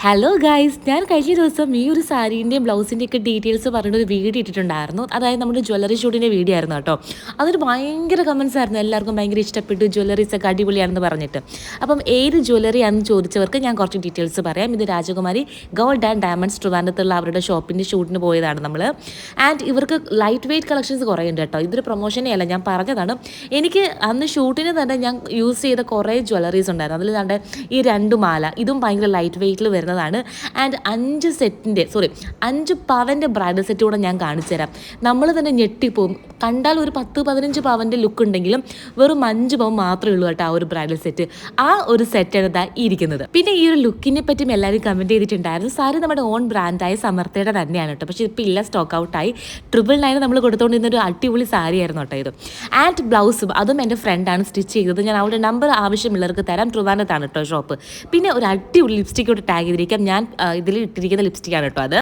Hello guys, ഞാൻ കഴിഞ്ഞ ദിവസം ഈ ഒരു സാരീൻ്റെയും ബ്ലൗസിൻ്റെയൊക്കെ ഡീറ്റെയിൽസ് പറഞ്ഞൊരു വീഡിയോ ഇട്ടിട്ടുണ്ടായിരുന്നു. അതായത് നമ്മുടെ ജ്വല്ലറി ഷൂട്ടിൻ്റെ വീഡിയോ ആയിരുന്നു കേട്ടോ. അതൊരു ഭയങ്കര കമൻസ് ആയിരുന്നു, എല്ലാവർക്കും ഭയങ്കര ഇഷ്ടപ്പെട്ടു, ജ്വല്ലറീസ് ഒക്കെ അടിപൊളിയാണെന്ന് പറഞ്ഞിട്ട്. അപ്പം ഏത് ജ്വല്ലറി ആണെന്ന് ചോദിച്ചവർക്ക് ഞാൻ കുറച്ച് ഡീറ്റെയിൽസ് പറയാം. ഇത് രാജകുമാരി ഗോൾഡ് ആൻഡ് ഡയമണ്ട്സ് ട്രിവാൻഡ്രത്തുള്ള അവരുടെ ഷോപ്പിൻ്റെ ഷൂട്ടിന് പോയതാണ് നമ്മൾ. ആൻഡ് ഇവർക്ക് ലൈറ്റ് വെയ്റ്റ് കളക്ഷൻസ് കുറേ ഉണ്ട് കേട്ടോ. ഇതൊരു പ്രൊമോഷനേ അല്ല, ഞാൻ പറഞ്ഞതാണ്. എനിക്ക് അന്ന് ഷൂട്ടിന് തന്നെ ഞാൻ യൂസ് ചെയ്ത കുറേ ജ്വല്ലറീസ് ഉണ്ടായിരുന്നു. അതിൽ നമ്മുടെ ഈ 2 മാല, ഇതും ഭയങ്കര ലൈറ്റ് വെയ്റ്റിൽ വരുന്നതാണ്. ആൻഡ് 5 പവൻ്റെ ബ്രൈഡൽ സെറ്റ് കൂടെ ഞാൻ കാണിച്ചു തരാം. നമ്മൾ തന്നെ ഞെട്ടിപ്പോവും. കണ്ടാൽ ഒരു 10-15 പവൻ്റെ ലുക്ക് ഉണ്ടെങ്കിലും വെറും 5 പവൻ മാത്രമേ ഉള്ളൂ കേട്ടോ ആ ഒരു ബ്രൈഡൽ സെറ്റ്. ആ ഒരു സെറ്റാണ് ഇതാ ഇരിക്കുന്നത്. പിന്നെ ഈ ഒരു ലുക്കിനെ പറ്റിയും എല്ലാവരും കമൻറ്റ് ചെയ്തിട്ടുണ്ടായിരുന്നു. സാരി നമ്മുടെ ഓൺ ബ്രാൻഡായ സമർത്ഥയുടെ തന്നെയാണ് കേട്ടോ. പക്ഷേ ഇപ്പോൾ ഇല്ല, സ്റ്റോക്ക് ഔട്ടായി. 999 നമ്മൾ കൊടുത്തുകൊണ്ടിരുന്ന ഒരു അടിപൊളി സാരിയായിരുന്നു കേട്ടോ ഇത്. ആൻഡ് ബ്ലൗസും അതും എൻ്റെ ഫ്രണ്ടാണ് സ്റ്റിച്ച് ചെയ്തത്. ഞാൻ അവളുടെ നമ്പർ ആവശ്യമുള്ളവർക്ക് തരാം. ട്രിവാൻഡ്രത്താണ് കേട്ടോ ഷോപ്പ്. പിന്നെ ഒരു അടിപൊളി ലിപ്സ്റ്റിക്കോട് ടാഗ് ചെയ്തിരിക്കാം. ഞാൻ ഇതിൽ ഇട്ടിരിക്കുന്ന ലിപ്സ്റ്റിക്കാണ് കേട്ടോ അത്.